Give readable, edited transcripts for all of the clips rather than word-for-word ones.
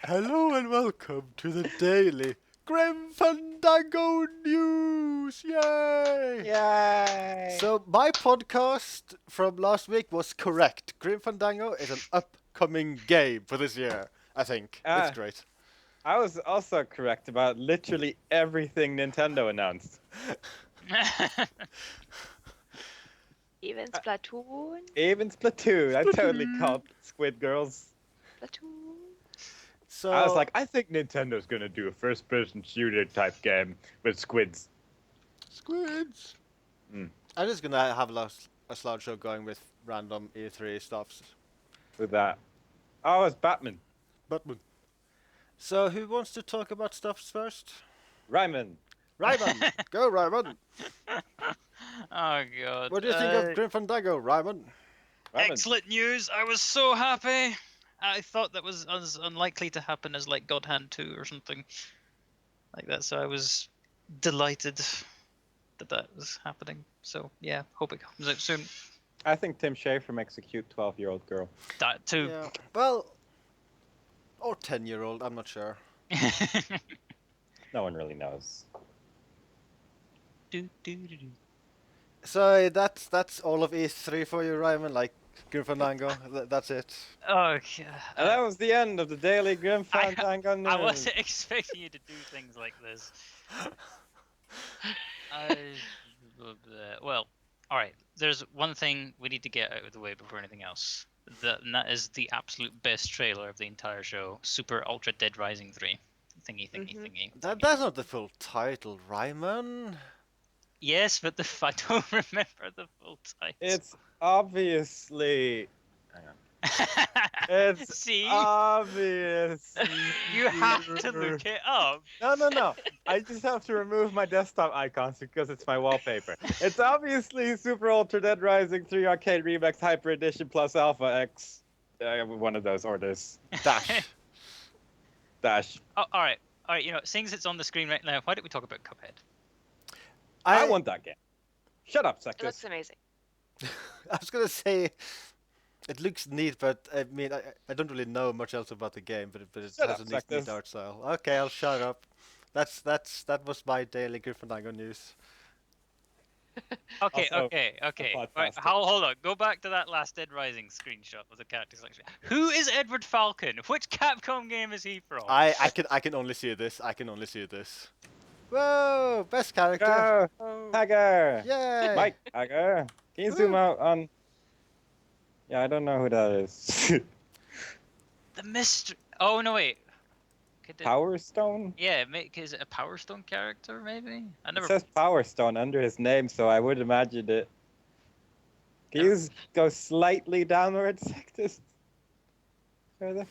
Hello and welcome to the daily Grim Fandango News! Yay! Yay! So my podcast from last week was correct. Grim Fandango is an upcoming game for this year. I think it's great. I was also correct about literally everything Nintendo announced. Even Splatoon. Even Splatoon. I totally called Squid Girls. Splatoon. So I was like, I think Nintendo's gonna do a first-person shooter type game with squids. squids. Mm. I'm just gonna have a slideshow going with random E3 stuffs. With that. Oh, it's Batman. Batman. So who wants to talk about stuffs first? Ryman. Ryman, go Ryman. Oh god. What do you think of Grim Fandango, Ryman? Excellent news. I was so happy. I thought that was as unlikely to happen as like God Hand 2 or something like that. So I was delighted that that was happening. So yeah, hope it comes out soon. I think Tim Schafer makes a cute 12-year-old girl. That too. Yeah. Well, or 10-year-old, I'm not sure. No one really knows. So that's all of E3 for you, Ryman. Like Grim Fandango, that's it. Oh yeah. And that was the end of the Daily Grim Fandango News. I wasn't expecting you to do things like this. Well, all right. There's one thing we need to get out of the way before anything else. And that is the absolute best trailer of the entire show, Super Ultra Dead Rising 3. Thingy. That's not the full title, Ryman. Yes, but I don't remember the full title. It's obviously... Hang on. It's See? obvious. You have to look it up. No. I just have to remove my desktop icons because it's my wallpaper. It's obviously Super Ultra Dead Rising 3 Arcade Remix Hyper Edition plus Alpha X. One of those orders. Dash. Oh, all right. You know, seeing as it's on the screen right now, why don't we talk about Cuphead? I want that game. Shut up, It Sectus. looks amazing. I was gonna say it looks neat, but I mean I don't really know much else about the game, but it Shut has up, a neat Sectus. art style. Okay, I'll shut up. That was my daily Grim Fandango news. Okay. Also, Right, hold on. Go back to that last Dead Rising screenshot of the character selection. Who is Edward Falcon? Which Capcom game is he from? I can only see this. Whoa, best character. Go! Hagar! Yay! Mike Hagar! Can you zoom out on... Yeah, I don't know who that is. The mystery. Oh no, wait. Power Stone? Yeah, is it a Power Stone character maybe? It says Power Stone under his name, so I would imagine it. Can you go slightly downwards, Sectus? Further.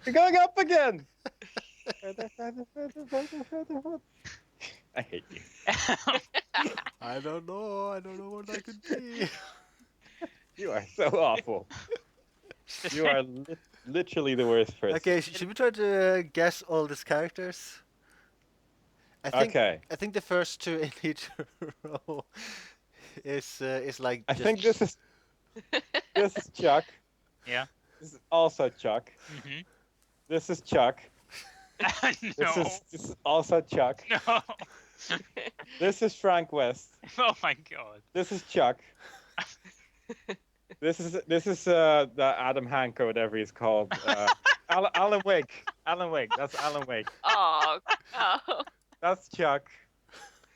You're going up again! Further. I hate you. I don't know what I could be. You are so awful. You are literally the worst person. Okay, should we try to guess all these characters? Okay. I think the first two in each row is like. I just... think this is Chuck. Yeah. This is also Chuck. Mm-hmm. This is Chuck. No. This is also Chuck. No. This is Frank West. Oh my god. This is Chuck. This is the Adam Hank or whatever he's called. Alan Wake. That's Alan Wake. Oh. That's Chuck.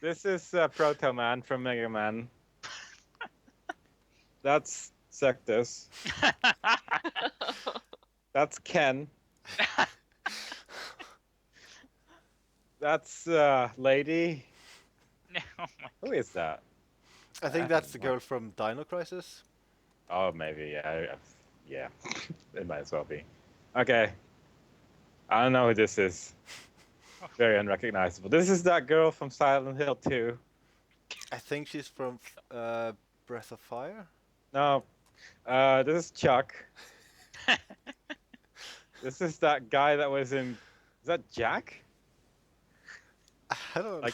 This is Proto Man from Mega Man. That's Sectus. That's Ken. That's Lady. No. Oh my Who is that? I think that's the girl from Dino Crisis. Oh, maybe. Yeah. It might as well be. Okay. I don't know who this is. Very unrecognizable. This is that girl from Silent Hill 2. I think she's from Breath of Fire. No. This is Chuck. This is that guy that was in... Is that Jack? I don't know.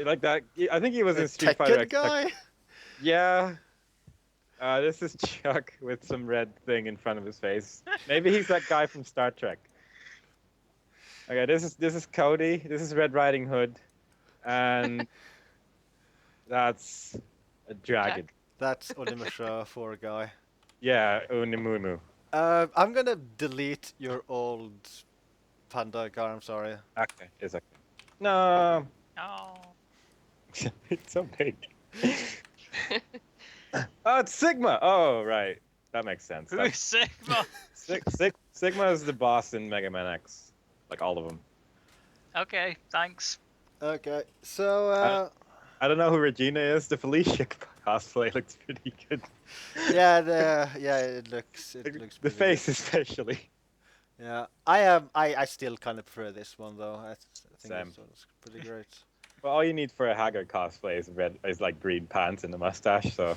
Like that... I think he was The in Street Fighter Tekken X. guy? Yeah. This is Chuck with some red thing in front of his face. Maybe he's that guy from Star Trek. Okay, this is Cody. This is Red Riding Hood, and that's a dragon. That's Onimusha for a guy. Yeah, Unimumu. I'm gonna delete your old panda Gar, I'm sorry. Okay, it's okay. No, Oh. it's so big. Oh, it's Sigma. Oh, right. That makes sense. Who's Sigma? Sigma is the boss in Mega Man X, like all of them. Okay, thanks. Okay, so I don't know who Regina is. The Felicia cosplay looks pretty good. it looks The pretty face good. especially. Yeah, I still kind of prefer this one though. I think Same. this one's pretty great. Well, all you need for a Haggard cosplay is like green pants and a mustache, so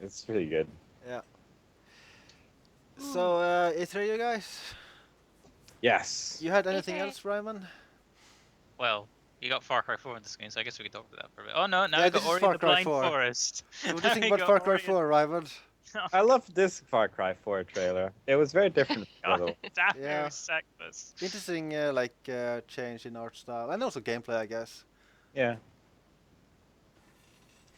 it's pretty good. Yeah. So, E3, you guys? Yes. You had anything E3. else, Ryman? Well, you got Far Cry 4 on the screen, so I guess we can talk about that for a bit. Oh no, now Yeah, we got this is Ori Far the Cry Blind 4. Forest. So what do you think We about got Far Cry Ori 4, Ryman? I love this Far Cry 4 trailer. It was very different from the other God, one. damn, Yeah. we suck this. Interesting, change in art style and also gameplay, I guess. Yeah.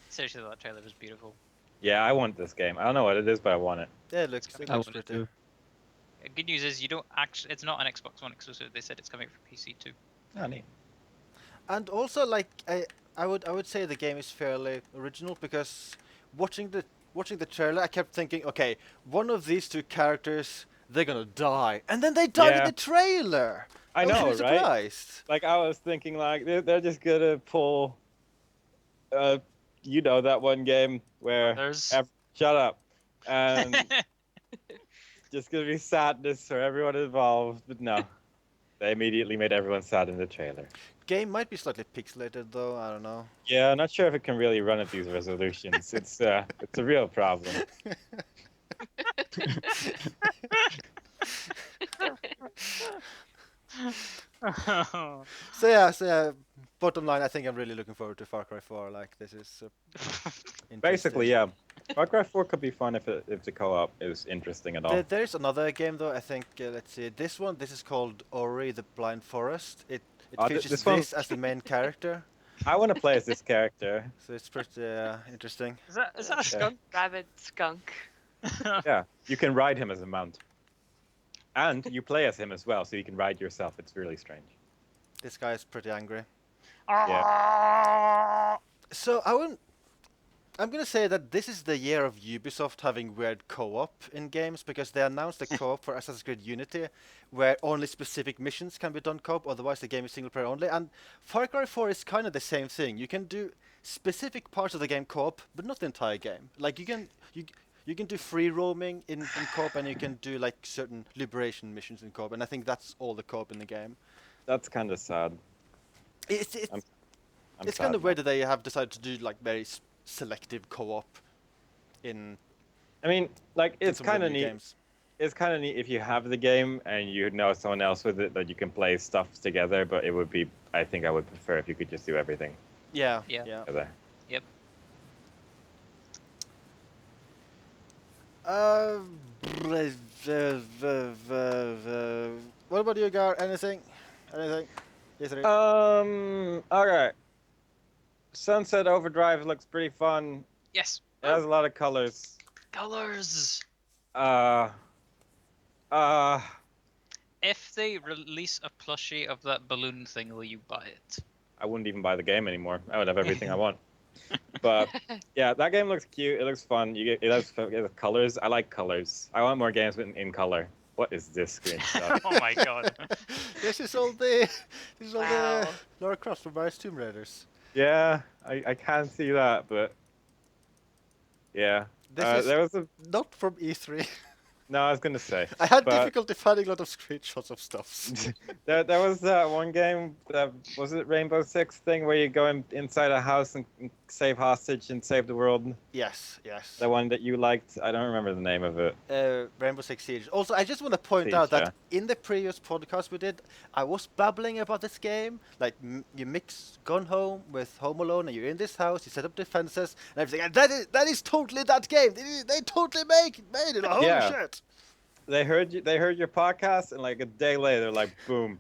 Seriously, that trailer was beautiful. Yeah, I want this game. I don't know what it is, but I want it. Yeah, it looks coming I pretty. want it too. Good news is you don't actually. It's not an Xbox One exclusive. They said it's coming for PC too. Oh, neat. And also, like, I would say the game is fairly original because watching the trailer, I kept thinking, okay, one of these two characters, they're gonna die, and then they died in Yeah. the trailer. I was know, really right? surprised. Like, I was thinking, like, they're just gonna pull, you know, that one game where... There's. Shut up. And just gonna be sadness for everyone involved, but no. They immediately made everyone sad in the trailer. Game might be slightly pixelated though. I don't know. Yeah, I'm not sure if it can really run at these resolutions. It's a real problem. So yeah. Bottom line, I think I'm really looking forward to Far Cry 4. Like, this is Basically, interesting. yeah. Far Cry 4 could be fun if the co-op is interesting at all. There's another game though. I think let's see. This is called Ori the Blind Forest. It features this one- as the main character, I want to play as this character. so it's pretty interesting. is that a skunk? Rabbit skunk. Yeah, you can ride him as a mount. And you play as him as well, so you can ride yourself. It's really strange. This guy is pretty angry. Yeah. So I'm gonna say that this is the year of Ubisoft having weird co-op in games because they announced a co-op for Assassin's Creed Unity, where only specific missions can be done co-op. Otherwise, the game is single player only. And Far Cry 4 is kind of the same thing. You can do specific parts of the game co-op, but not the entire game. Like you can do free roaming in co-op, and you can do like certain liberation missions in co-op. And I think that's all the co-op in the game. That's kind of sad. It's I'm it's sad kind of now. weird that they have decided to do like very selective co-op in I mean, like, in it's some of the kind of new neat. games. It's kind of neat if you have the game and you know someone else with it that you can play stuff together, but it would be, I think I would prefer if you could just do everything Yeah. Yeah. together. Yep. Uh, what about you, Gar? Anything? Yes, it is. Okay. Sunset Overdrive looks pretty fun. Yes. It has a lot of colors. Colors. Uh, If they release a plushie of that balloon thing, will you buy it? I wouldn't even buy the game anymore. I would have everything I want. But yeah, that game looks cute. It looks fun. It has colors. I like colors. I want more games in color. What is this screen stuff? Oh my god. This is all the Wow. Lara Croft from various Tomb Raiders. Yeah, I can't see that, but yeah. This is There was a not from E3. No, I was gonna say. I had but difficulty finding a lot of screenshots of stuff. there was that one game, was it Rainbow Six thing, where you go inside a house and save hostage and save the world? Yes, yes. The one that you liked? I don't remember the name of it. Rainbow Six Siege. Also, I just want to point Siege, out that yeah. in the previous podcast we did, I was babbling about this game. Like, you mix Gone Home with Home Alone, and you're in this house, you set up defenses, and everything. And that is totally that game. They totally made it. Holy Yeah. shit! They heard you. They heard your podcast, and like a day later, like boom.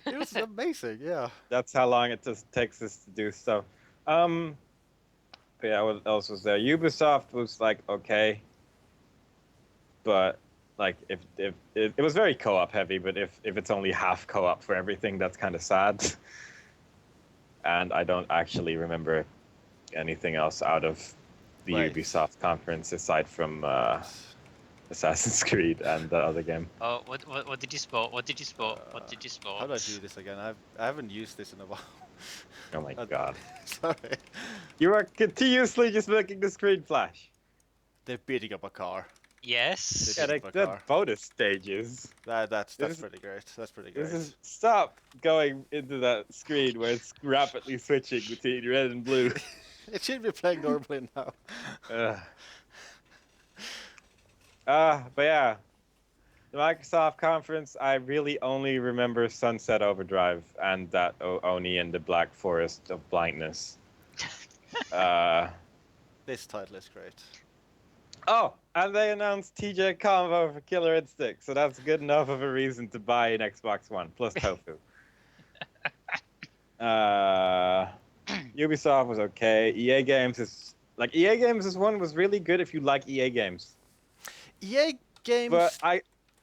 It was amazing. Yeah. That's how long it just takes us to do stuff. But yeah, what else was there? Ubisoft was like okay, but like if it was very co-op heavy, but if it's only half co-op for everything, that's kind of sad. And I don't actually remember anything else out of the Right. Ubisoft conference aside from Assassin's Creed and the other game. Oh, what did you spot? What did you spot? What did you spot? How do I do this again? I haven't used this in a while. Oh my Uh, god. Sorry. You are continuously just making the screen flash. They're beating up a car. Yes. Yeah, Beating up a the car. bonus stages. That's This is- pretty great. That's pretty great. This is stop going into that screen where it's rapidly switching between red and blue. It should be playing normally now. Ugh. But yeah, the Microsoft conference, I really only remember Sunset Overdrive and that Oni and the Black Forest of Blindness. This title is great. Oh, and they announced TJ Combo for Killer Instinct, so that's good enough of a reason to buy an Xbox One, plus tofu. Ubisoft was okay. EA Games is one was really good if you like EA games. EA games. But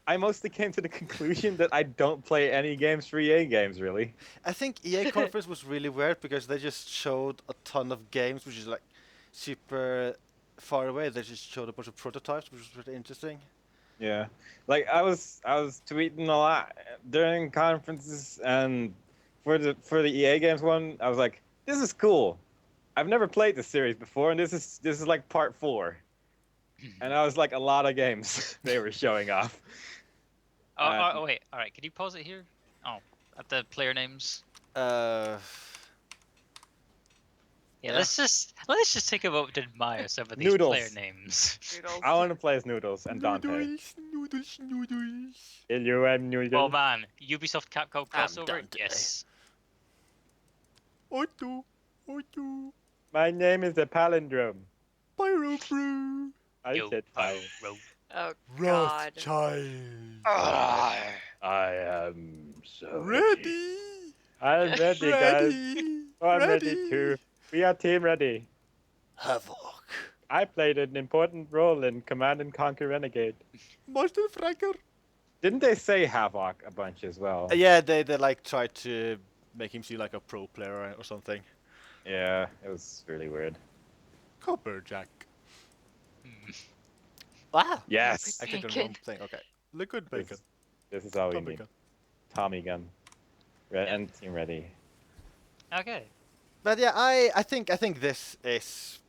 I mostly came to the conclusion that I don't play any games for EA games, really. I think EA conference was really weird because they just showed a ton of games, which is like super far away. They just showed a bunch of prototypes, which was pretty interesting. Yeah. Like I was tweeting a lot during conferences, and for the EA games one, I was like, this is cool. I've never played this series before, and this is like part 4. And I was like a lot of games they were showing off. Oh, wait. All right. Can you pause it here? Oh, at the player names. Uh, Yeah. Yeah. Let's just take a moment to admire some of these Noodles. player names. Noodles. I want to play as Noodles and Dante. Noodles. L-U-M Noodles. Oh man, Ubisoft Capcom I'm crossover. Dante. Yes. Otto. My name is a palindrome. Pyro Brew. I said Pyro. Oh God. Child. I am so Ready. I'm ready, guys. Oh, I'm ready too. We are team ready. Havoc. I played an important role in Command and Conquer Renegade. Master Franker. Didn't they say Havoc a bunch as well? Yeah, they like tried to make him seem like a pro player or something. Yeah, it was really weird. Copperjack. Ah. Yes. I clicked on the Bacon. wrong thing. Okay. Liquid bacon. This is all we Tommy need. gun. Tommy gun. Yeah. And team ready. Okay. But yeah, I think this is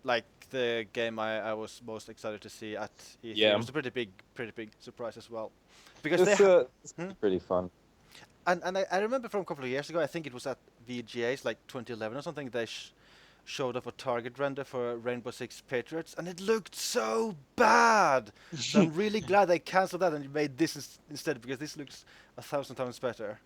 like the game I was most excited to see at E3. Yeah. It was a pretty big surprise as well, because This, they it's Hmm? pretty fun. and I remember from a couple of years ago, I think it was at VGA's like 2011 or something. They showed off a target render for Rainbow Six Patriots, and it looked so bad. So I'm really glad they cancelled that and made this instead, because this looks 1,000 times better.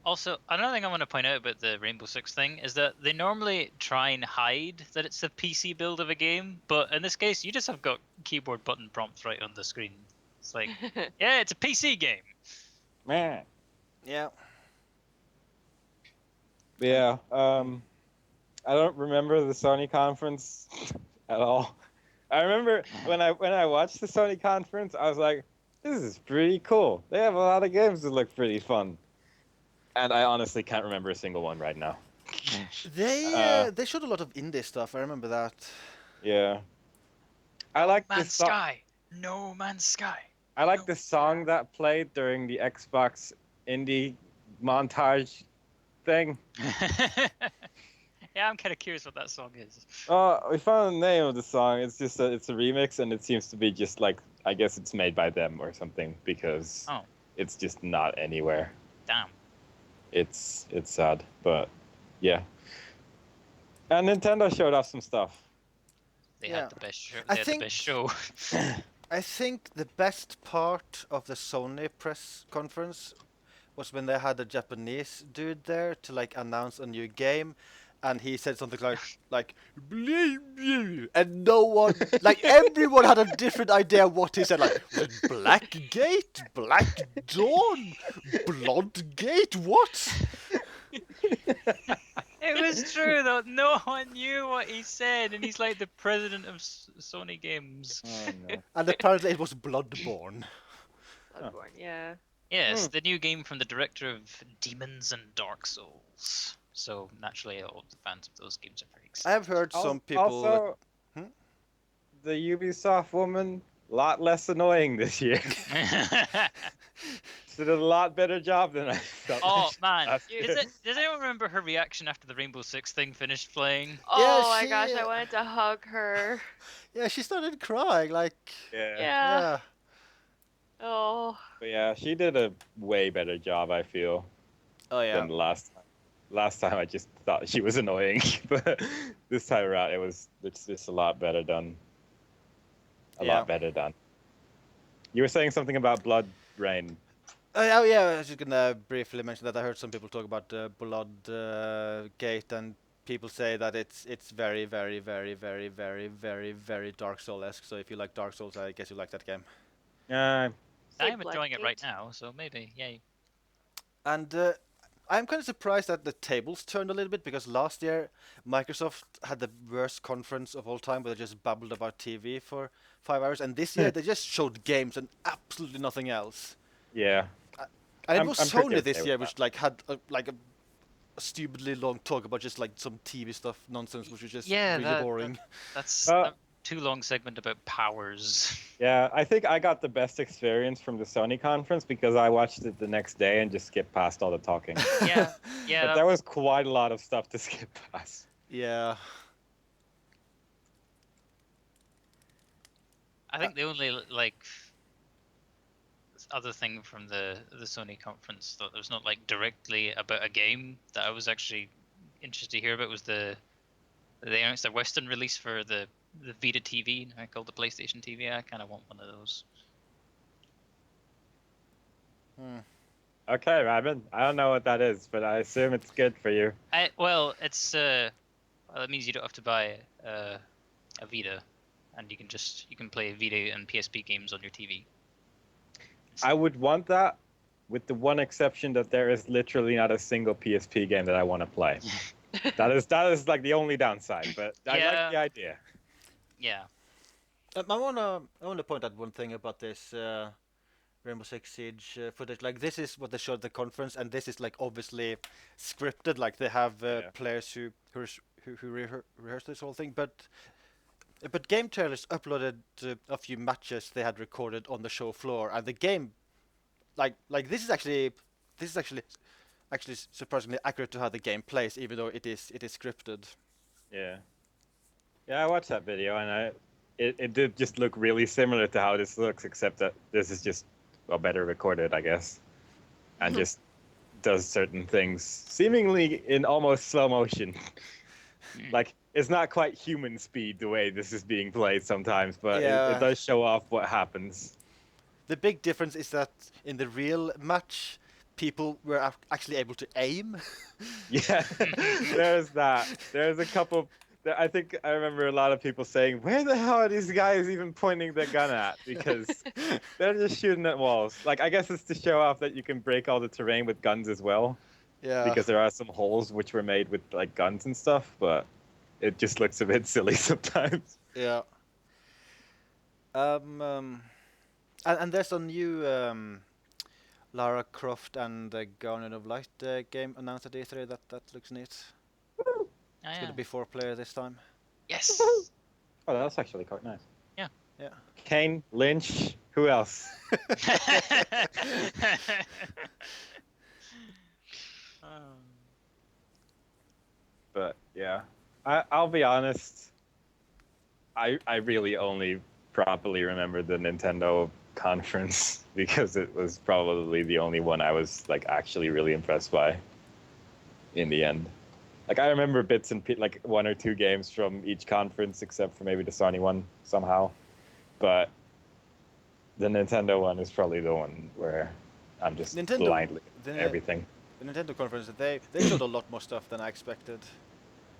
Also, another thing I want to point out about the Rainbow Six thing is that they normally try and hide that it's a PC build of a game, but in this case, you just have got keyboard button prompts right on the screen. It's like, yeah, it's a PC game. Man. Yeah. Yeah. I don't remember the Sony conference at all. I remember when I watched the Sony conference, I was like, this is pretty cool. They have a lot of games that look pretty fun. And I honestly can't remember a single one right now. They showed a lot of indie stuff. I remember that. Yeah. I like Man's this song. Sky. No Man's Sky. I like the song that played during the Xbox indie montage thing. Yeah, I'm kind of curious what that song is. We found the name of the song. It's just it's a remix, and it seems to be just like I guess it's made by them or something because Oh, it's just not anywhere. damn. It's sad, but yeah. And Nintendo showed off some stuff. They Yeah. had the best show. I They had the think- best show. I think the best part of the Sony press conference was when they had a Japanese dude there to like announce a new game, and he said something like "Blee, blee," and no one, like everyone had a different idea what he said. Like, was it Blackgate, Black Dawn, Bloodgate? What? It was true though. No one knew what he said, and he's like the president of Sony Games. Oh no. And apparently it was Bloodborne. Bloodborne, yeah. Yes, the new game from the director of Demons and Dark Souls. So naturally, all the fans of those games are very I excited. have heard some people. Also, Hmm? the Ubisoft woman, a lot less annoying this year. She did a lot better job than I thought. Oh man, That's does anyone remember her reaction after the Rainbow Six thing finished playing? Oh my she, gosh, I wanted to hug her. Yeah, she started crying. Like, Yeah. Yeah. yeah. Oh. But yeah, she did a way better job, I feel, Oh yeah. than last time. Last time I just thought she was annoying, but this time around it's just a lot better done. A Yeah. lot better done. You were saying something about Blood Rain. Oh yeah, I was just gonna briefly mention that I heard some people talk about Blood Gate, and people say that it's very, very, very, very, very, very, very Dark Soul-esque. So if you like Dark Souls, I guess you like that game. Say I'm enjoying it right Blackgate. now, so maybe, yay. And I'm kind of surprised that the tables turned a little bit, because last year Microsoft had the worst conference of all time, where they just babbled about TV for 5 hours, and this year they just showed games and absolutely nothing else. Yeah. And it I'm was pretty Sony okay this with year, that. which like had a stupidly long talk about just like some TV stuff nonsense, which was just Yeah, really boring. That's Uh, a too long segment about powers. Yeah, I think I got the best experience from the Sony conference because I watched it the next day and just skipped past all the talking. Yeah, yeah. But there was quite a lot of stuff to skip past. Yeah. I think the only like other thing from the Sony conference that was not like directly about a game that I was actually interested to hear about was they announced a Western release for the Vita TV, called the PlayStation TV. I kind of want one of those. Okay, Ryman. I don't know what that is, but I assume it's good for you. Well, it's well, that means you don't have to buy a Vita, and you can play Vita and PSP games on your TV. I would want that, with the one exception that there is literally not a single PSP game that I want to play. that is like the only downside, but I Yeah. like the idea. Yeah. I wanna point out one thing about this Rainbow Six Siege footage. Like, this is what they showed at the conference, and this is like obviously scripted. Like, they have Yeah. players who rehearse this whole thing, but game trailers uploaded a few matches they had recorded on the show floor, and the game, like this is actually surprisingly accurate to how the game plays, even though it is scripted. Yeah. Yeah, I watched that video, and it did just look really similar to how this looks, except that this is just better recorded, I guess, and just does certain things seemingly in almost slow motion. Like, it's not quite human speed the way this is being played sometimes, but Yeah. it does show off what happens. The big difference is that in the real match, people were actually able to aim. Yeah, there's that. There's a couple. I think I remember a lot of people saying, "Where the hell are these guys even pointing their gun at?" Because they're just shooting at walls. Like, I guess it's to show off that you can break all the terrain with guns as well. Yeah. Because there are some holes which were made with like guns and stuff, but it just looks a bit silly sometimes. Yeah. And there's a new Lara Croft and the Guardian of Light game announced at E3 that looks neat. Oh, It's yeah. gonna be 4 player this time. Yes. Oh, that's actually quite nice. Yeah. Yeah. Kane, Lynch, who else? But yeah, I'll be honest. I really only properly remember the Nintendo conference because it was probably the only one I was like actually really impressed by in the end. Like I remember bits and like 1 or 2 games from each conference except for maybe the Sony one somehow. But the Nintendo one is probably the one where I'm just blindly everything. The Nintendo conference, they showed a lot more stuff than I expected.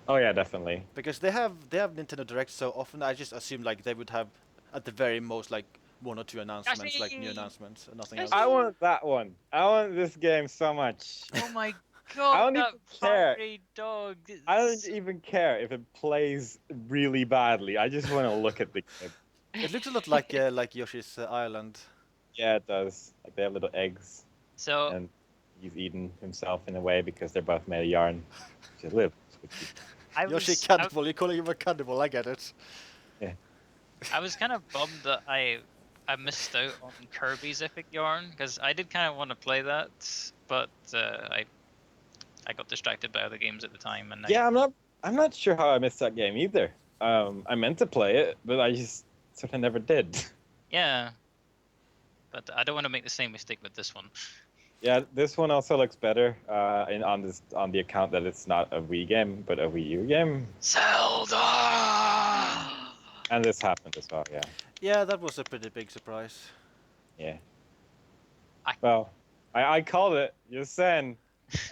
Oh yeah, definitely. Because they have Nintendo Direct so often, I just assumed like they would have at the very most like 1 or 2 announcements, like new announcements, and nothing else. I want that one. I want this game so much. Oh my I god, don't that even care. furry dog. I don't even care if it plays really badly. I just want to look at the game. It looks a lot like Yoshi's Island. Yeah, it does. Like they have little eggs, So and he's eating himself in a way because they're both made of yarn. Just live. Yoshi cannibal, you're calling him a cannibal, I get it. Yeah. I was kind of bummed that I missed out on Kirby's Epic Yarn because I did kind of want to play that, but I got distracted by other games at the time. And Yeah, I'm not sure how I missed that game either. I meant to play it, but I just sort of never did. Yeah, but I don't want to make the same mistake with this one. Yeah, this one also looks better on the account that it's not a Wii game, but a Wii U game. Zelda! And this happened as well, yeah. Yeah, that was a pretty big surprise. Yeah. Well, I called it, just saying.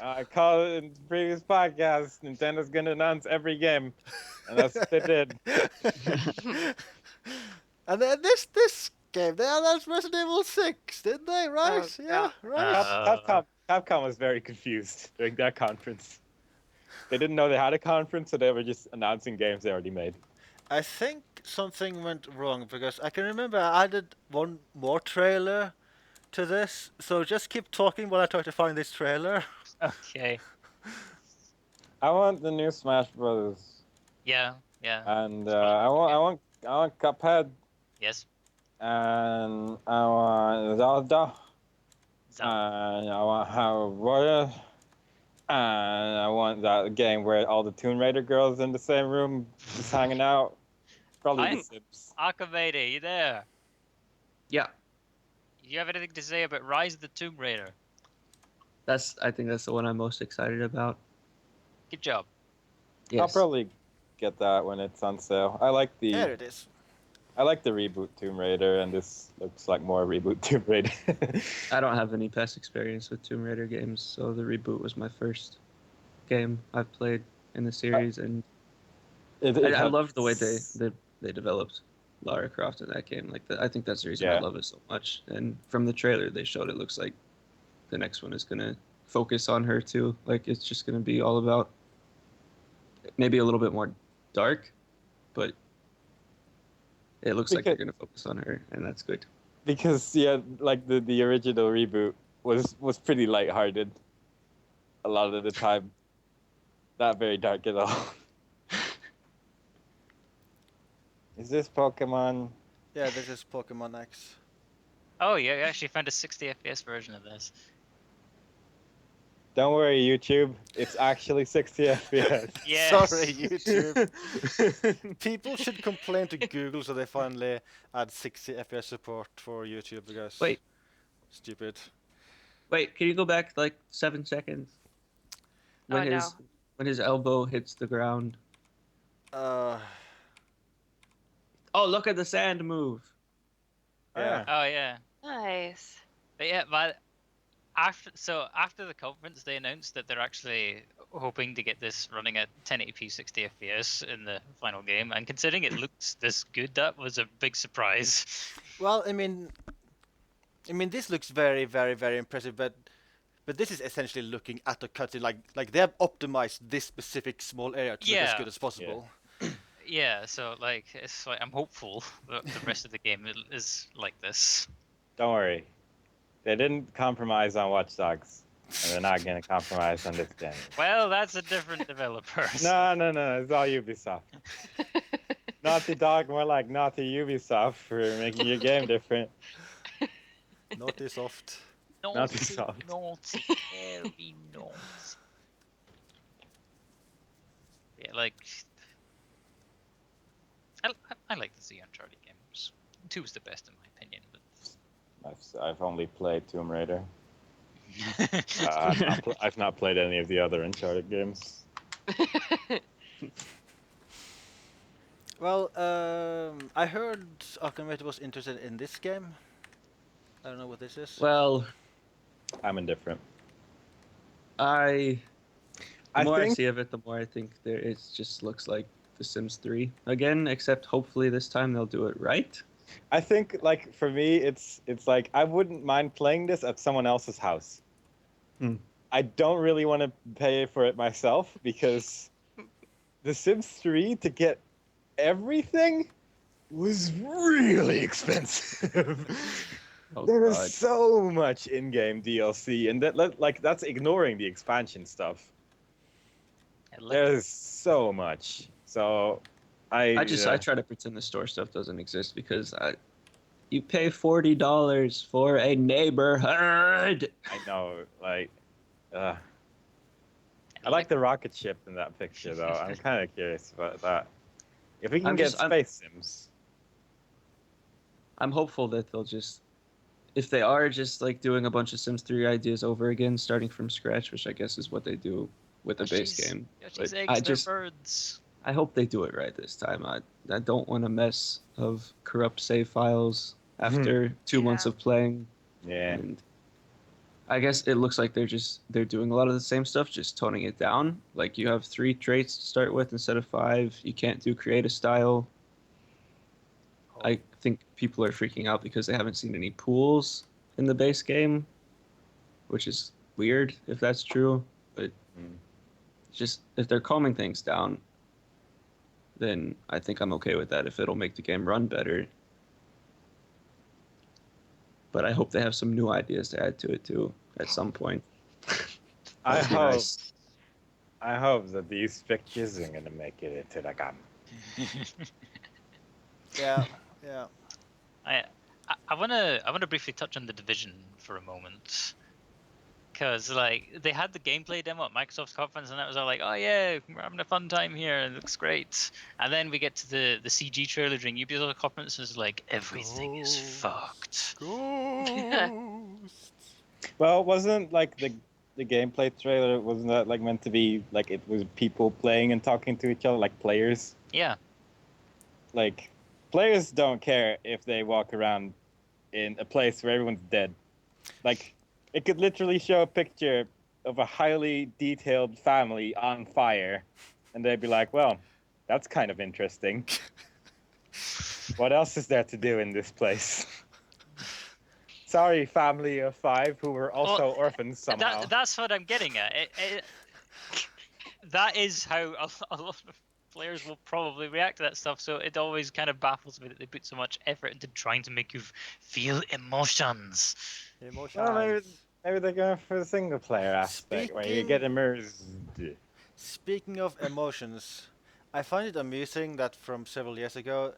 I called it in the previous podcast. Nintendo's going to announce every game. And that's what they did. And then this game, they announced Resident Evil 6, didn't they? Right? Yeah, right. Capcom was very confused during that conference. They didn't know they had a conference, so they were just announcing games they already made. I think something went wrong because I can remember I added one more trailer to this. So just keep talking while I try to find this trailer. Okay. I want the new Smash Brothers. Yeah. And I want Cuphead. Yes. And I want Zelda. And I want Hyrule. And I want that game where all the Tomb Raider girls in the same room just hanging out. Probably The Sims. Aquamatey, you there? Yeah. Do you have anything to say about Rise of the Tomb Raider? I think that's the one I'm most excited about. Good job. Yes. I'll probably get that when it's on sale. I like the There it is. I like the reboot Tomb Raider, and this looks like more reboot Tomb Raider. I don't have any past experience with Tomb Raider games, so the reboot was my first game I've played in the series, and I loved the way they developed Lara Croft in that game. Like I think that's the reason I love it so much. And from the trailer they showed, it looks like the next one is gonna focus on her too. Like it's just gonna be all about maybe a little bit more dark, but it looks like they're gonna focus on her, and that's good. Because like the original reboot was pretty lighthearted a lot of the time. Not very dark at all. Is this Pokemon? Yeah, this is Pokemon X. Oh, yeah, you actually found a 60 FPS version of this. Don't worry, YouTube. It's actually 60 FPS. Yes. Sorry, YouTube. People should complain to Google so they finally add 60 FPS support for YouTube because... Wait. Stupid. Wait, can you go back like 7 seconds? When his elbow hits the ground. Oh, look at the sand move. Yeah. Oh, yeah. Nice. But yeah, but after the conference, they announced that they're actually hoping to get this running at 1080p 60 FPS in the final game. And considering it looks this good, that was a big surprise. Well, I mean, this looks very, very, very impressive, but this is essentially looking at a cutscene. Like they have optimized this specific small area to look as good as possible. Yeah, so like it's like I'm hopeful that the rest of the game is like this. Don't worry. They didn't compromise on Watch Dogs, and they're not going to compromise on this game. Well, that's a different developer. No, it's all Ubisoft. Naughty Dog, more like Naughty Ubisoft for making your game different. Naughty Soft. Naughty Soft. Naughty, very naughty. Yeah, like I like the 3 Uncharted games. 2 is the best in my opinion. I've only played Tomb Raider. But I've not played any of the other Uncharted games. Well, I heard Aquamatey was interested in this game. I don't know what this is. Well, I'm indifferent. the I more I think see of it, the more I think it just looks like The Sims 3 again, except hopefully this time they'll do it right. I think like for me it's like I wouldn't mind playing this at someone else's house. I don't really want to pay for it myself because The Sims 3 to get everything was really expensive. Oh, There God. is so much in-game DLC, and that's ignoring the expansion stuff. There's so much. So I try to pretend the store stuff doesn't exist because you pay $40 for a neighborhood. I know, like, I like the rocket ship in that picture, though. I'm kind of curious about that. If we can get Space Sims. I'm hopeful that they'll just, if they are just like doing a bunch of Sims 3 ideas over again, starting from scratch, which I guess is what they do with the base game. Yoshi's But eggs, they're birds. I hope they do it right this time. I don't want a mess of corrupt save files after 2 months of playing. Yeah. And I guess it looks like they're doing a lot of the same stuff, just toning it down. Like you have 3 traits to start with instead of 5. You can't do create a style. I think people are freaking out because they haven't seen any pools in the base game, which is weird if that's true. But just if they're calming things down, then I think I'm okay with that if it'll make the game run better. But I hope they have some new ideas to add to it too at some point. I hope that these pictures are gonna make it into the game. Yeah. I wanna briefly touch on the Division for a moment, because like they had the gameplay demo at Microsoft's conference, and that was all like, oh yeah, we're having a fun time here, it looks great. And then we get to the CG trailer during Ubisoft conference, and it's like everything is fucked. Ghosts. Well, wasn't like the gameplay trailer, wasn't that like meant to be like it was people playing and talking to each other, like players? Yeah. Like players don't care if they walk around in a place where everyone's dead. Like it could literally show a picture of a highly detailed family on fire, and they'd be like, well, that's kind of interesting. What else is there to do in this place? Sorry, family of 5 who were also orphans somehow. That's what I'm getting at. That is how a lot of players will probably react to that stuff. So it always kind of baffles me that they put so much effort into trying to make you feel emotions. Well, maybe they're going for the single player aspect where you get immersed. Speaking of emotions, I find it amusing that from several years ago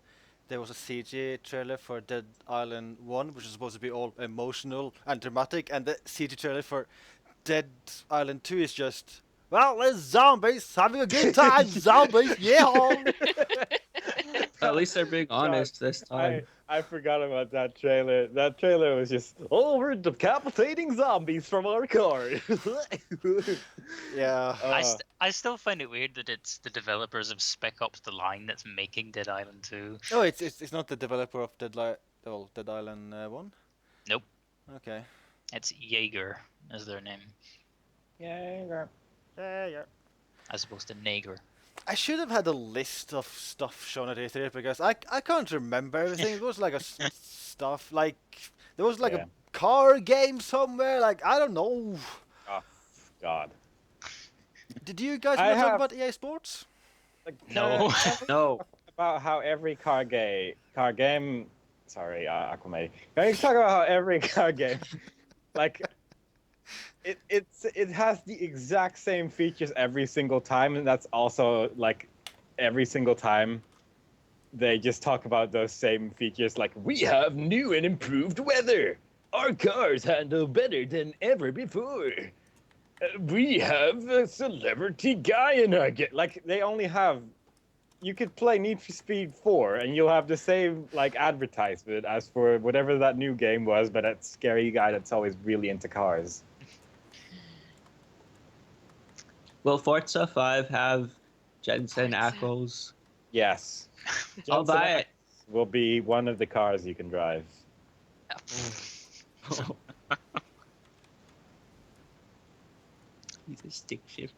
there was a CG trailer for Dead Island 1, which is supposed to be all emotional and dramatic, and the CG trailer for Dead Island 2 is just, well, there's zombies having a good time, zombies, yeah! At least they're being honest this time. I forgot about that trailer. That trailer was just, oh, we're decapitating zombies from our car. Yeah. I still find it weird that it's the developers of Spec Ops: The Line that's making Dead Island 2. Oh, it's not the developer of Dead Island 1? Nope. Okay. It's Jaeger is their name, Yeah. as opposed to Nager. I should have had a list of stuff shown at E3 because I can't remember everything. There was like stuff like there was like a car game somewhere. Like I don't know. Oh God. Did you guys want to talk about EA Sports? Like, No. No. About how every car game. Sorry, Aquamatey. Can you talk about how every car game, like, it has the exact same features every single time, and that's also like every single time they just talk about those same features. Like, we have new and improved weather. Our cars handle better than ever before. We have a celebrity guy in our game. Like, they only have you could play Need for Speed 4 and you'll have the same like advertisement as for whatever that new game was, but that scary guy that's always really into cars. Will Forza 5 have Jensen Forza. Ackles? Yes. I'll Jensen buy it. Ackles will be one of the cars you can drive. He's a stick shift.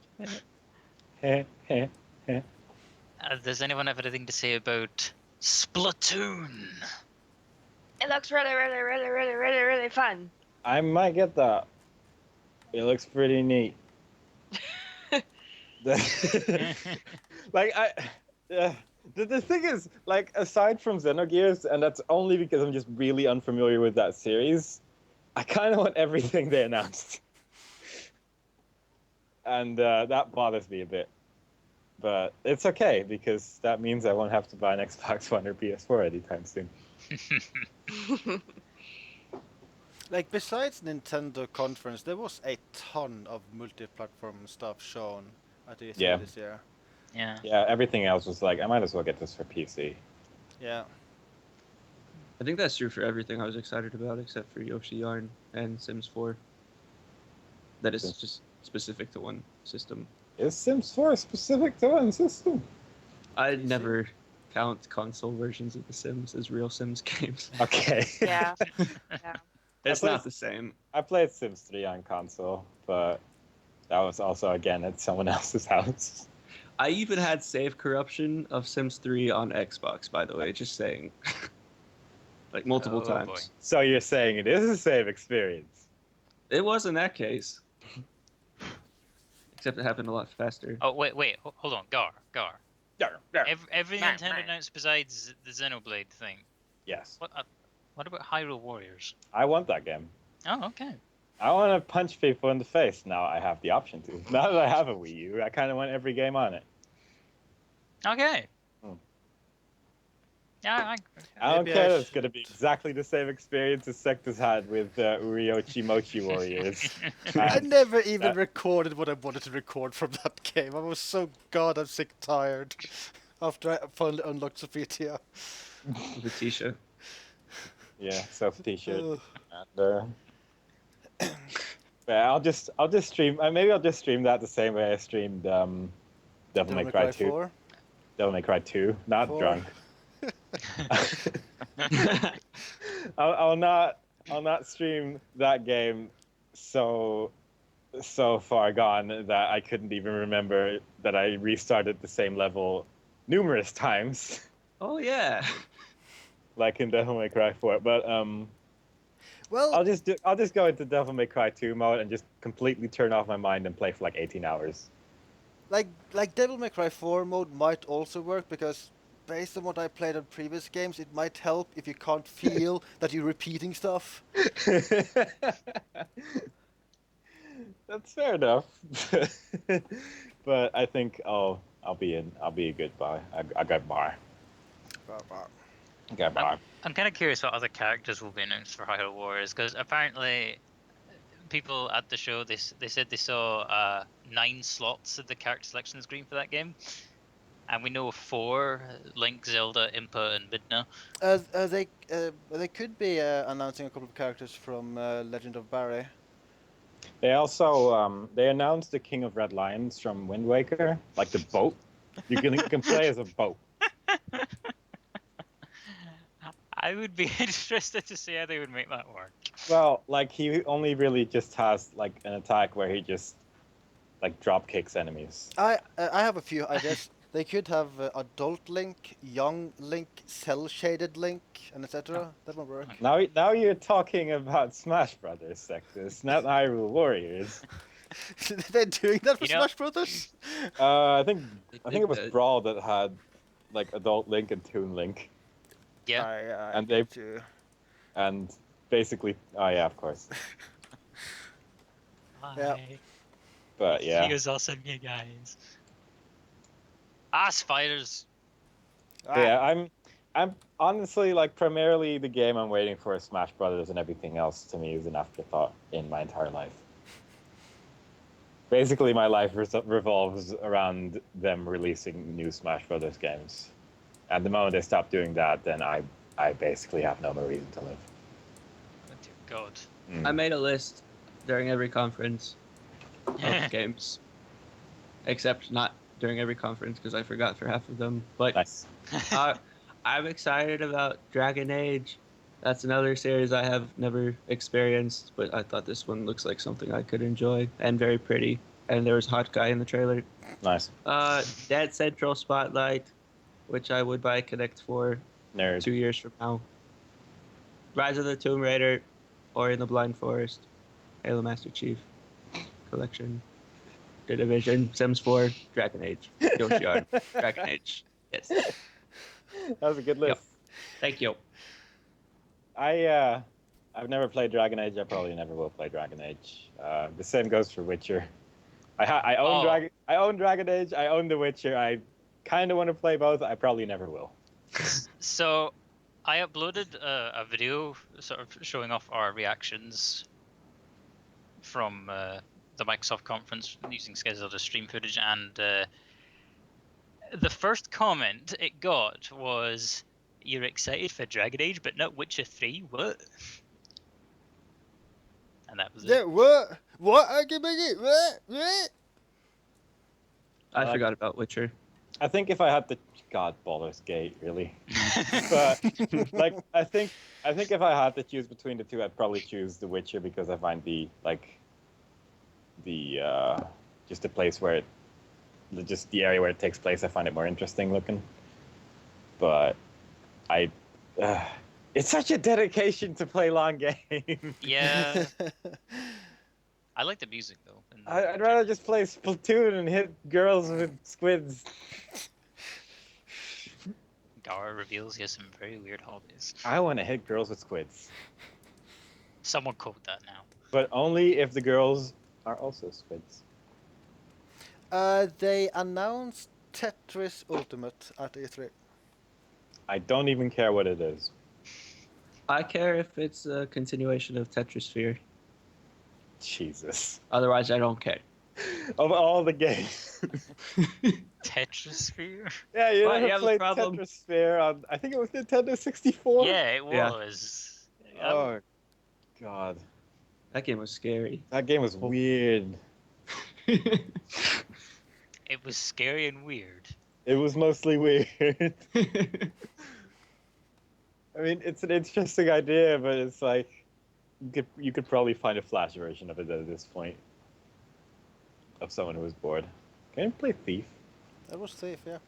Does anyone have anything to say about Splatoon? It looks really, really, really, really, really, really fun. I might get that. It looks pretty neat. Like the thing is, like, aside from Xenogears, and that's only because I'm just really unfamiliar with that series, I kind of want everything they announced, and that bothers me a bit. But it's okay because that means I won't have to buy an Xbox One or PS4 anytime soon. Like, besides Nintendo conference, there was a ton of multi-platform stuff shown at E3 Yeah. this year. Yeah. Yeah, everything else was like, I might as well get this for PC. Yeah. I think that's true for everything I was excited about except for Yoshi Yarn and Sims 4. That is just specific to one system. Is Sims 4 specific to one system? I never count console versions of The Sims as real Sims games. Okay. Yeah. Yeah. It's I not the same. I played Sims 3 on console, but that was also, again, at someone else's house. I even had save corruption of Sims 3 on Xbox, by the way, just saying. Like multiple Oh, times. boy. So you're saying it is a save experience? It was in that case. Except it happened a lot faster. Oh, wait, hold on. Gar. Every Mar, Nintendo mar. announced besides the Xenoblade thing. Yes. What about Hyrule Warriors? I want that game. Oh, okay. I want to punch people in the face. Now I have the option to. Now that I have a Wii U, I kind of want every game on it. Okay. Hmm. Yeah, I don't Maybe care I that it's going to be exactly the same experience as Sector's had with Uriochi Mochi Warriors. I And never even that- recorded what I wanted to record from that game. I was so goddamn sick tired after I finally unlocked Sophitia. Letitia. Yeah, self T-shirt. Ugh. And, yeah, I'll just stream. Maybe I'll just stream that the same way I streamed Devil May Cry 2. 4. Devil May Cry 2, not 4. drunk. I'll not stream that game so far gone that I couldn't even remember that I restarted the same level numerous times, Oh, yeah. like in Devil May Cry 4. But Well, I'll just go into Devil May Cry 2 mode and just completely turn off my mind and play for like 18 hours. like Devil May Cry 4 mode might also work because based on what I played on previous games, it might help if you can't feel that you're repeating stuff. That's fair enough. But I think I'll be a good boy. I got bar. I got bar. I'm kind of curious what other characters will be announced for Hyrule Warriors, because apparently people at the show, they said they saw 9 slots at the character selection screen for that game. And we know 4, Link, Zelda, Impa, and Midna. They could be announcing a couple of characters from Legend of Barry. They also they announced the King of Red Lions from Wind Waker, like the boat. You can play as a boat. I would be interested to see how they would make that work. Well, like he only really just has like an attack where he just like drop kicks enemies. I have a few ideas. They could have adult Link, young Link, cell-shaded Link, and etc. That would work. Now you're talking about Smash Brothers sectors, not Hyrule Warriors. They're doing that for You know- Smash Brothers? I think it was did. Brawl that had like adult Link and Toon Link, Yeah. And get they- you. and basically, oh yeah, of course. Yeah. But yeah, He was awesome, you guys. Spiders. yeah. I'm honestly like primarily the game I'm waiting for is Smash Brothers, and everything else to me is an afterthought in my entire life. Basically, my life revolves around them releasing new Smash Brothers games. And the moment they stop doing that, then I basically have no more reason to live. Oh, dear God. I made a list during every conference of games, except not during every conference because I forgot for half of them. But Nice. I'm excited about Dragon Age. That's another series I have never experienced, but I thought this one looks like something I could enjoy and very pretty. And there was Hot Guy in the trailer. Nice. Dead Central Spotlight, which I would buy Connect for Nerd. 2 years from now. Rise of the Tomb Raider, Ori and the Blind Forest, Halo Master Chief Collection, The Division, Sims 4, Dragon Age, Yoshi R, Dragon Age. Yes. That was a good list. Yep. Thank you. I've never played Dragon Age. I probably never will play Dragon Age. The same goes for Witcher. I own Dragon Age. I own The Witcher. I kind of want to play both. I probably never will. So, I uploaded a video sort of showing off our reactions from the Microsoft conference using Skkyzelda stream footage, and the first comment it got was, "You're excited for Dragon Age, but not Witcher 3? What?" And that was it. Yeah, what? What argument? What? I forgot about Witcher. I think if I had to, God, Baldur's Gate, really. But like, I think if I had to choose between the two, I'd probably choose The Witcher because I find just the place where just the area where it takes place, I find it more interesting looking. But it's such a dedication to play long games. Yeah. I like the music though. I'd rather just play Splatoon and hit girls with squids. Gar reveals he has some very weird hobbies. I want to hit girls with squids. Someone code that now. But only if the girls are also squids. They announced Tetris Ultimate at E3. I don't even care what it is. I care if it's a continuation of Tetrisphere. Jesus. Otherwise, I don't care. Of all the games. Tetrisphere? Yeah, you Well, never you have a played problem. Tetrisphere on, I think it was Nintendo 64? Yeah, it Yeah. was. Oh, God. That game was scary. That game was weird. It was scary and weird. It was mostly weird. I mean, it's an interesting idea, but it's like you could probably find a Flash version of it at this point. Of someone who was bored. Can you play Thief? That was Thief, yeah.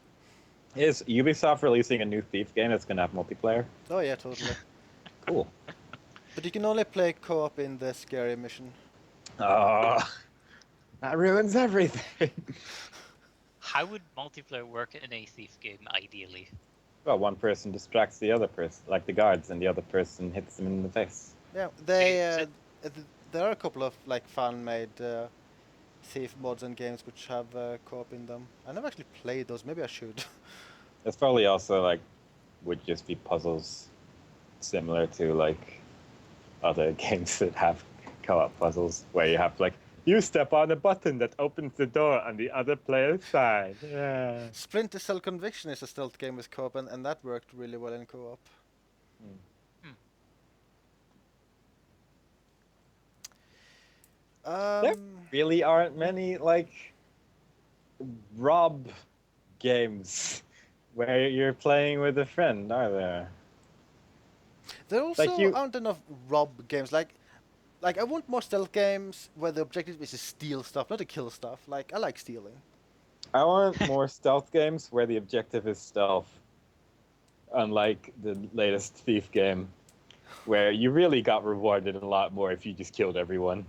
Is Ubisoft releasing a new Thief game that's gonna have multiplayer? Oh yeah, totally. Cool. But you can only play co-op in the scary mission. Oh, that ruins everything. How would multiplayer work in a Thief game, ideally? Well, one person distracts the other person, like the guards, and the other person hits them in the face. Yeah, there are a couple of like fan-made Thief mods and games which have co-op in them. I never actually played those. Maybe I should. It's probably also like would just be puzzles similar to like other games that have co-op puzzles where you have like you step on a button that opens the door on the other player's side. Yeah. Splinter Cell Conviction is a stealth game with co-op, and that worked really well in co-op. There really aren't many like Rob games where you're playing with a friend, are there? There also Like aren't enough Rob games. Like I want more stealth games where the objective is to steal stuff, not to kill stuff. Like, I like stealing. I want more stealth games where the objective is stealth. Unlike the latest Thief game, where you really got rewarded a lot more if you just killed everyone.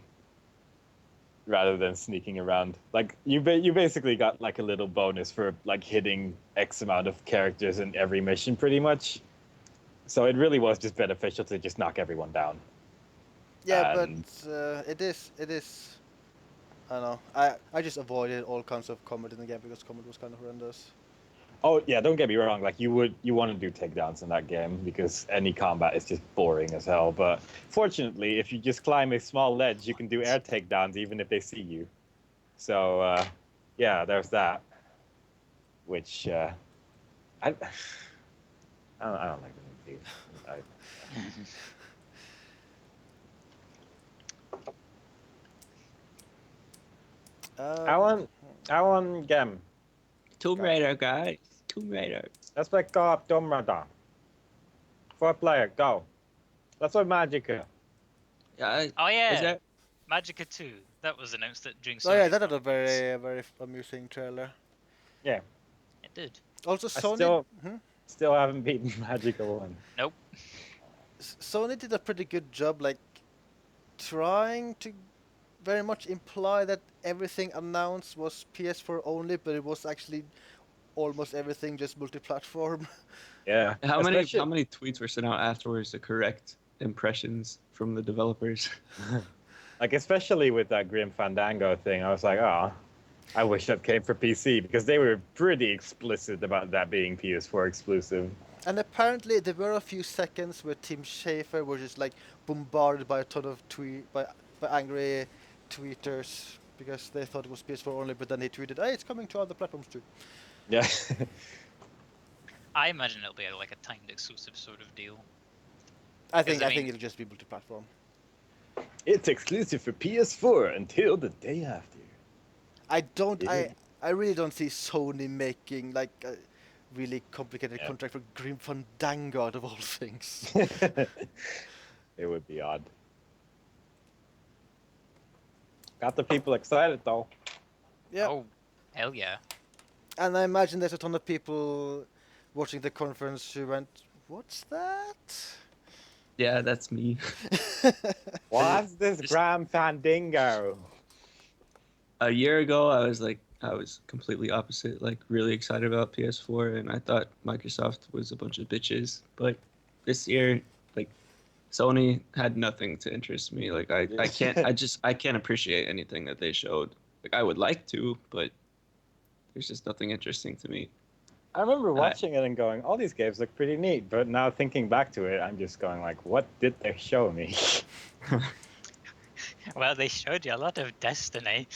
Rather than sneaking around. Like, you basically got like a little bonus for like hitting X amount of characters in every mission pretty much. So it really was just beneficial to just knock everyone down. Yeah, And- but it is. I don't know. I just avoided all kinds of combat in the game because combat was kind of horrendous. Oh yeah, don't get me wrong. Like you want to do takedowns in that game because any combat is just boring as hell. But fortunately, if you just climb a small ledge, you can do air takedowns even if they see you. So yeah, there's that. Which I I don't like the movie. Um, I want game. Tomb Raider, guys. Tomb Raider. Let's play co-op Tomb Raider. 4 player, go. Let's play Magica. Yeah, Oh is yeah, that? Magica 2. That was announced during oh yeah, Sony's that had a conference. very amusing trailer. Yeah, It did. Also, I Sony. still haven't beaten Magica 1. Nope. Sony did a pretty good job, like trying to very much imply that everything announced was PS4 only, but it was actually almost everything just multi-platform. Yeah. How many Especially- tweets were sent out afterwards to correct impressions from the developers? Like, especially with that Grim Fandango thing, I was like, oh, I wish that came for PC, because they were pretty explicit about that being PS4 exclusive. And apparently there were a few seconds where Tim Schafer was just like bombarded by a ton of by angry tweeters because they thought it was PS4 only, but then he tweeted, "Hey, it's coming to other platforms too." Yeah. I imagine it'll be like a timed exclusive sort of deal. I 'Cause, think I I think mean- it'll just be multi-platform. It's exclusive for PS4 until the day after. I don't. Yeah. I really don't see Sony making like a really complicated Yeah. contract for Grim Fandango out of all things. It would be odd. Got the people excited though. Yeah. Oh, hell yeah. And I imagine there's a ton of people watching the conference who went, "What's that?" Yeah, that's me. What's this Just- Grim Fandango? A year ago, I was completely opposite, like really excited about PS4, and I thought Microsoft was a bunch of bitches. But this year, like, Sony had nothing to interest me. Like, I can't appreciate anything that they showed. Like, I would like to, but there's just nothing interesting to me. I remember watching it and going, all these games look pretty neat. But now thinking back to it, I'm just going like, what did they show me? Well, they showed you a lot of Destiny.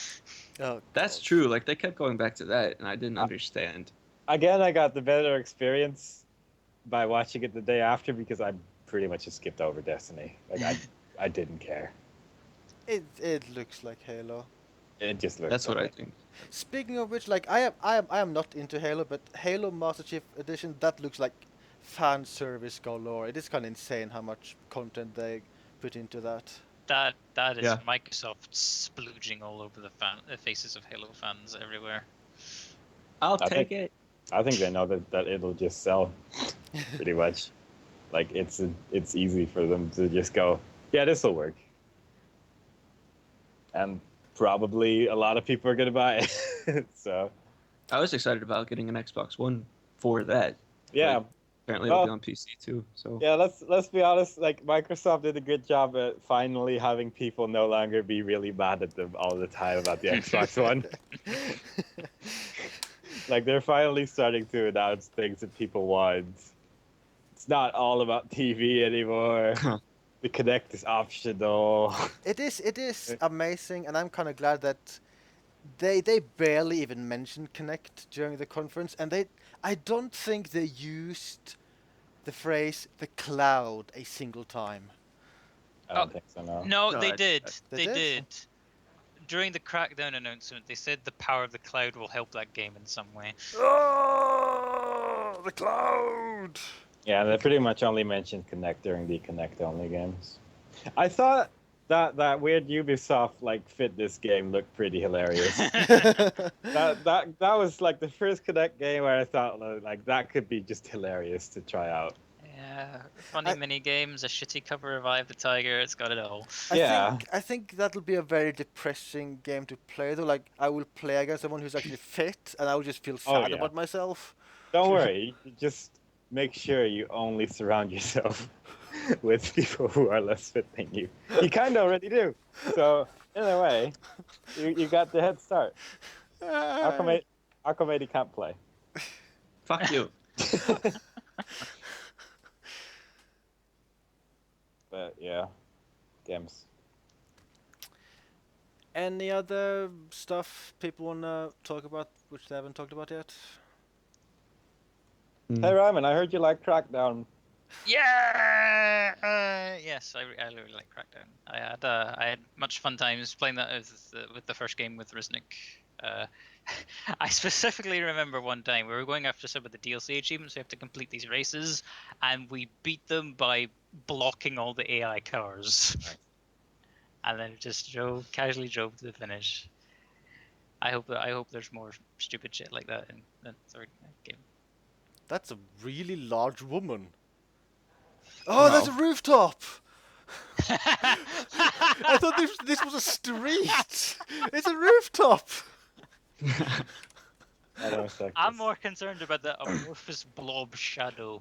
Oh, That's God. true. Like, they kept going back to that, and I didn't understand. Again, I got the better experience by watching it the day after because I pretty much just skipped over Destiny. Like I didn't care. It looks like Halo. It just looked. That's what I okay. think. Speaking of which, like I am not into Halo, but Halo Master Chief Edition, that looks like fan service galore. It is kind of insane how much content they put into that. That is Yeah. Microsoft splooging all over the faces of Halo fans everywhere. I'll I take think- it. I think they know that it'll just sell, pretty much. Like it's easy for them to just go, yeah, this will work, and probably a lot of people are gonna buy it. So I was excited about getting an Xbox One for that. yeah, Like, apparently it'll Well- be on PC too. So yeah. Let's be honest. Like Microsoft did a good job at finally having people no longer be really mad at them all the time about the Xbox One. Like they're finally starting to announce things that people want. It's not all about TV anymore. The Kinect is optional. It is amazing, and I'm kind of glad that they barely even mentioned Kinect during the conference, and I don't think they used the phrase "the cloud" a single time. I don't think so. No. No, No, they I- did. They They did? did. During the Crackdown announcement, they said the power of the cloud will help that game in some way. Oh, the cloud! Yeah, they pretty much only mentioned Kinect during the Kinect only games. I thought that weird Ubisoft like fitness game looked pretty hilarious. that was like the first Kinect game where I thought like that could be just hilarious to try out. Yeah, funny I- mini games, a shitty cover of Eye of the Tiger. It's got it all. Yeah. I think that'll be a very depressing game to play though. Like I will play against someone who's actually fit, and I will just feel Oh, sad yeah. about myself. Don't worry, you just make sure you only surround yourself with people who are less fit than you. You kind of already do. So in a way, you got the head start. Aquamatey can't play. fuck you. But yeah, games. Any other stuff people wanna talk about which they haven't talked about yet? Hey Ryman, I heard you like Crackdown. Yeah. Yes, I really like Crackdown. I had much fun times playing that with the first game with Riznik. I specifically remember one time we were going after some of the DLC achievements. We have to complete these races, and we beat them by blocking all the AI cars, and then just casually drove to the finish. I hope there's more stupid shit like that in the third game. That's a really large woman. Oh, there's a rooftop! I thought this was a street! It's a rooftop! I'm more concerned about the amorphous blob shadow.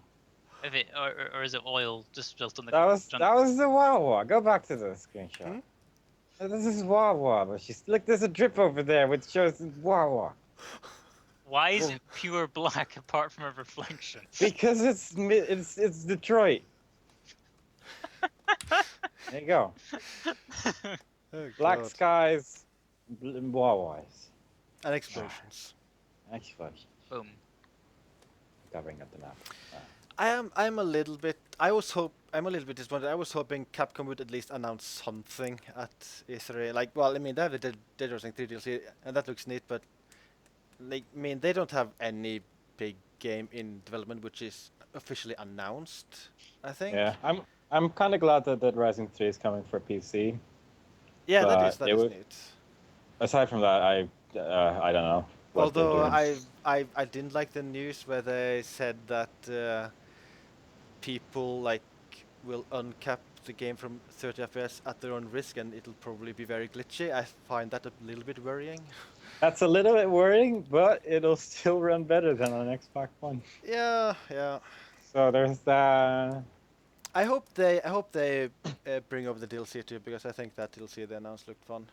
If it or is it oil just built on the That was ground? the Wawa. Go back to the screenshot. This is Wawa, but look. There's a drip over there which shows Wawa. Why is it pure black apart from a reflection? Because it's Detroit. There you go. Oh, Black God. skies, Wawas. And explosions. Explosion. Boom. Covering up the map. I'm a little bit I'm a little bit disappointed. I was hoping Capcom would at least announce something at E3. Like, well, I mean, they have the Dead Rising 3 DLC, and that looks neat, but like, I mean, they don't have any big game in development which is officially announced, I think. Yeah, I'm kind of glad that Dead Rising 3 is coming for PC. Yeah, that is But neat. aside from that, I don't know. what they're Although doing. I didn't like the news where they said that people like will uncap the game from 30 FPS at their own risk, and it'll probably be very glitchy. I find that a little bit worrying. That's a little bit worrying, but it'll still run better than on Xbox One. Yeah. So there's that. I hope they bring up the DLC too, because I think that DLC they announced looked fun.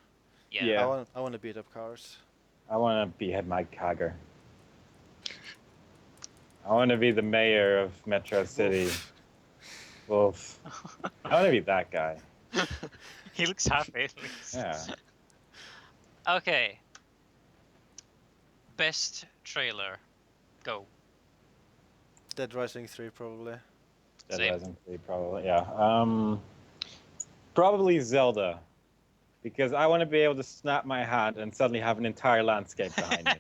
Yeah. I want to beat up cars. I want to be Mike Hager. I want to be the mayor of Metro City. Wolf. I want to be that guy. He looks happy at least. Yeah. Okay. Best trailer. Go. Dead Rising 3 probably. Dead Rising 3 probably. Yeah. Probably Zelda. Because I want to be able to snap my hand and suddenly have an entire landscape behind me.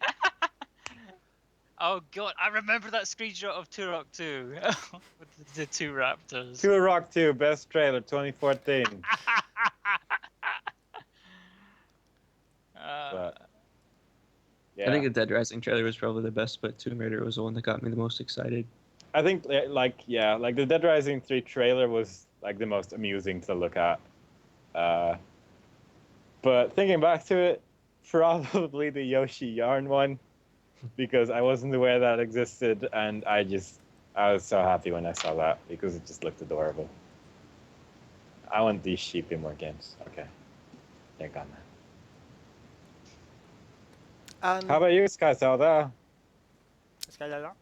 Oh god, I remember that screenshot of Turok 2 with the two raptors. Turok 2, best trailer, 2014. But, yeah. I think the Dead Rising trailer was probably the best, but Tomb Raider was the one that got me the most excited. I think, like the Dead Rising 3 trailer was like the most amusing to look at. But thinking back to it, probably the Yoshi Yarn one, because I wasn't aware that existed, and I was so happy when I saw that because it just looked adorable. I want these sheep in more games. Okay, they're gone now. And How about you, Skkyzelda? Skkyzelda?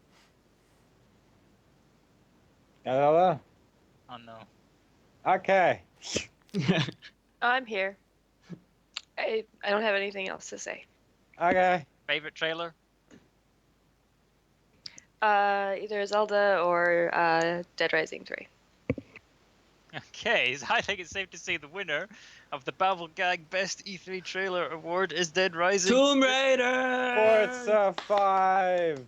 Skkyzelda? Oh no. Okay. I'm here. I don't have anything else to say. Okay. Favorite trailer? Either Zelda or Dead Rising 3. Okay, so I think it's safe to say the winner of the Babble Gag Best E3 Trailer Award is Dead Rising. Tomb Raider! Forza 5.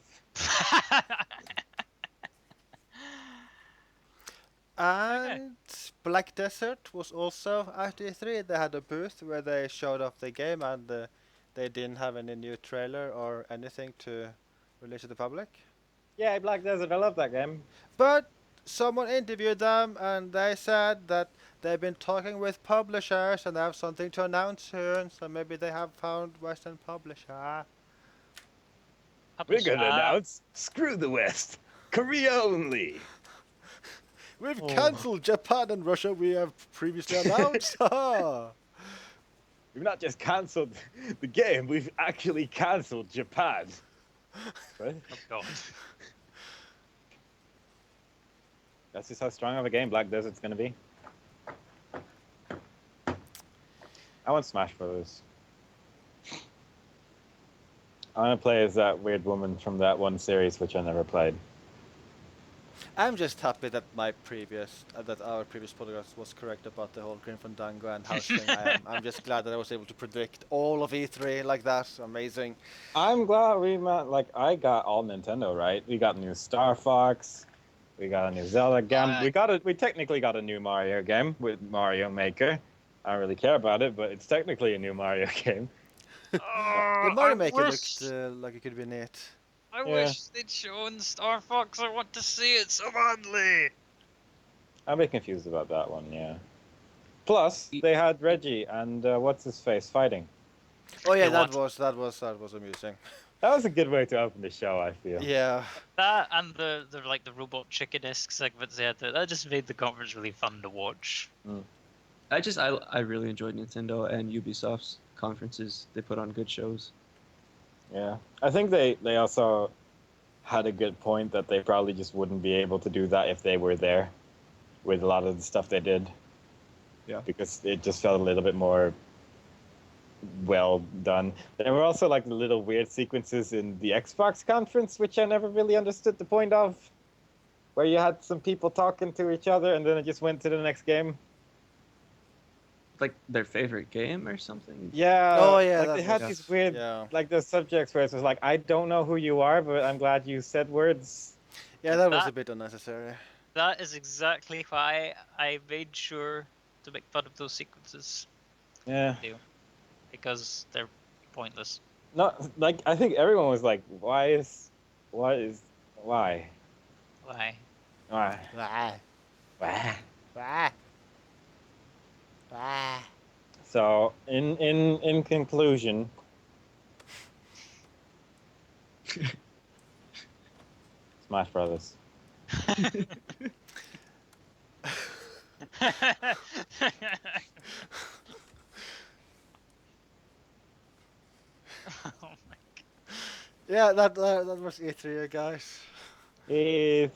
And Black Desert was also at E3. They had a booth where they showed off the game, and they didn't have any new trailer or anything to release to the public. Yeah, Black Desert. I love that game. But someone interviewed them, and they said that they've been talking with publishers and they have something to announce soon. So maybe they have found Western publisher. We're gonna announce, screw the West, Korea only. We've cancelled Japan and Russia. We have previously announced. We've not just cancelled the game, we've actually cancelled Japan. Right? Oh god. That's just how strong of a game Black Desert's gonna be. I want Smash Bros. I want to play as that weird woman from that one series, which I never played. I'm just happy that our previous podcast was correct about the whole Grim Fandango and house thing. I'm just glad that I was able to predict all of E3 like that. Amazing. I'm glad I got all Nintendo right. We got new Star Fox, we got a new Zelda game. We technically got a new Mario game with Mario Maker. I don't really care about it, but it's technically a new Mario game. The Mario Maker looked like it could be neat. I Yeah. wish they'd shown Star Fox. I want to see it so badly. I'm a bit confused about that one, yeah. Plus, they had Reggie and what's his face fighting. Oh yeah, Hey, that what? was amusing. That was a good way to open the show, I feel. Yeah. That and the robot chicken-esque segments they had there, that just made the conference really fun to watch. I really enjoyed Nintendo and Ubisoft's conferences. They put on good shows. Yeah. I think they also had a good point that they probably just wouldn't be able to do that if they were there with a lot of the stuff they did. Yeah. Because it just felt a little bit more well done. There were also like the little weird sequences in the Xbox conference, which I never really understood the point of, where you had some people talking to each other and then it just went to the next game. Like their favorite game or something. Yeah. Oh, yeah, Like that they had was- these weird, yeah. like the subjects where it was like, I don't know who you are, but I'm glad you said words. Yeah, that was That- a bit unnecessary. That is exactly why I made sure to make fun of those sequences, Yeah. because they're pointless. Not like I think everyone was like, why? Why? Why? Wah, Why? wah, wah. So in conclusion, Smash Brothers. Oh my. Yeah, that was E3, guys. E3.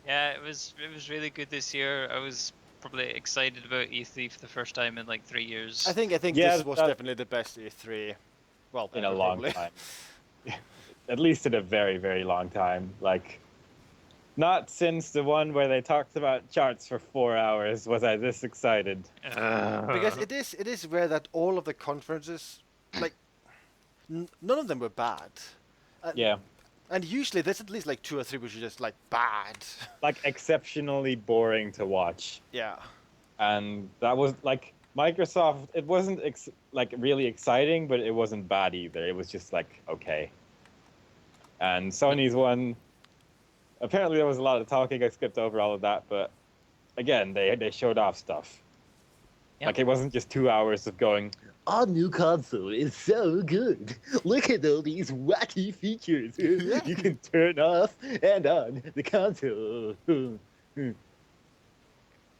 Yeah, it was really good this year. I was probably excited about E3 for the first time in like 3 years. I think Yeah, this was that- definitely the best E3. Well, In a ever, long probably. time. At least in a very, very long time. Like, not since the one where they talked about charts for 4 hours was I this excited. Because it is rare that all of the conferences, like, none of them were bad. Yeah. And usually there's at least like 2 or 3 which are just like bad. Like, exceptionally boring to watch. Yeah. And that was, like, Microsoft, it wasn't, like, really exciting, but it wasn't bad either. It was just, like, okay. And Sony's one, apparently there was a lot of talking. I skipped over all of that, but again, they showed off stuff. Yeah. Like, it wasn't just 2 hours of going, our new console is so good. Look at all these wacky features. You can turn off and on the console.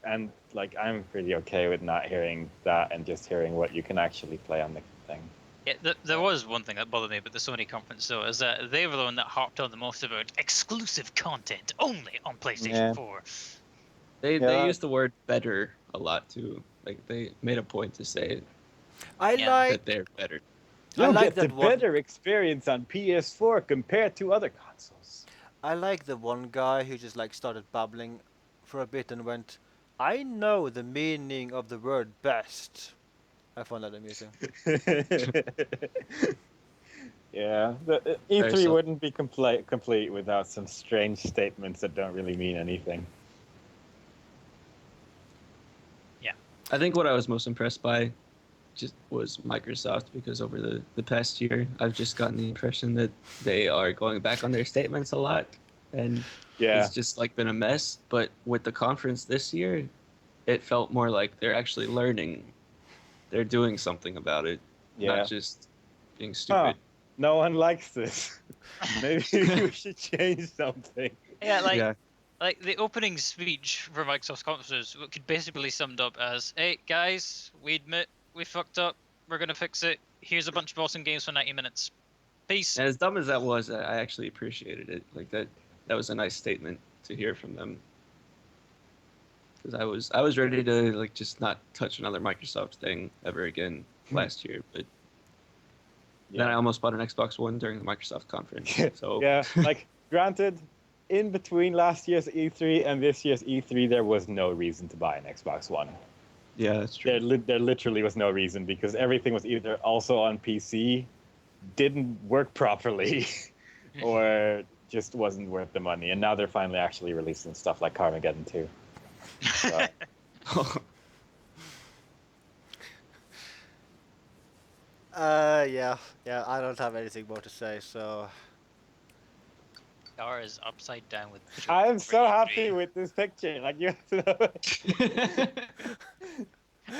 And, like, I'm pretty okay with not hearing that and just hearing what you can actually play on the thing. Yeah, there was one thing that bothered me about the Sony conference, though, is that they were the one that harped on the most about exclusive content only on PlayStation Yeah. 4. They Yeah. used the word better a lot too. Like they made a point to say I Yeah. like that they're better. You'll like get the that one- better experience on PS4 compared to other consoles. I like the one guy who just like started babbling for a bit and went, I know the meaning of the word best. I found that amusing. Yeah, the E3 Very so. wouldn't be complete without some strange statements that don't really mean anything. I think what I was most impressed by just was Microsoft, because over the past year I've just gotten the impression that they are going back on their statements a lot, and Yeah, it's just like been a mess. But with the conference this year, it felt more like they're actually learning. They're doing something about it, yeah. not just being stupid. No one likes this. Maybe we should change something. Yeah, like Yeah. like the opening speech for Microsoft's conferences could basically be summed up as, "Hey guys, we admit we fucked up. We're gonna fix it. Here's a bunch of awesome games for 90 minutes. Peace." And as dumb as that was, I actually appreciated it. Like that was a nice statement to hear from them. Because I was ready to like just not touch another Microsoft thing ever again last year, but Then I almost bought an Xbox One during the Microsoft conference. So Yeah, like granted, in between last year's E3 and this year's E3, there was no reason to buy an Xbox One. yeah, that's true. There literally was no reason because everything was either also on PC, didn't work properly, or just wasn't worth the money. And now they're finally actually releasing stuff like Carmageddon 2. So, yeah, I don't have anything more to say, so... Gar is upside down with. I'm so happy dream. with this picture. Like you have to know.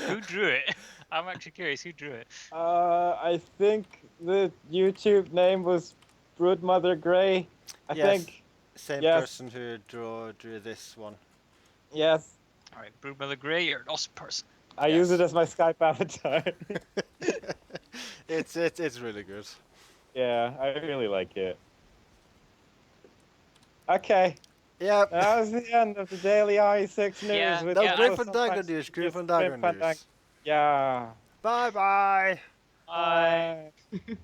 Who drew it? I'm actually curious. Who drew it? I think the YouTube name was Broodmother Grey. I Yes. think. Same Yes. person who drew this one. Yes. All right, Broodmother Grey, you're an awesome person. I use it as my Skype avatar. It's really good. Yeah, I really like it. Okay. Yep. That was the end of the Daily RE6 news. Yeah, with No, yeah, Grim also Fandango sometimes news, Grim just Fandango Grim Fandango. news. Yeah. Bye bye. Bye. Bye.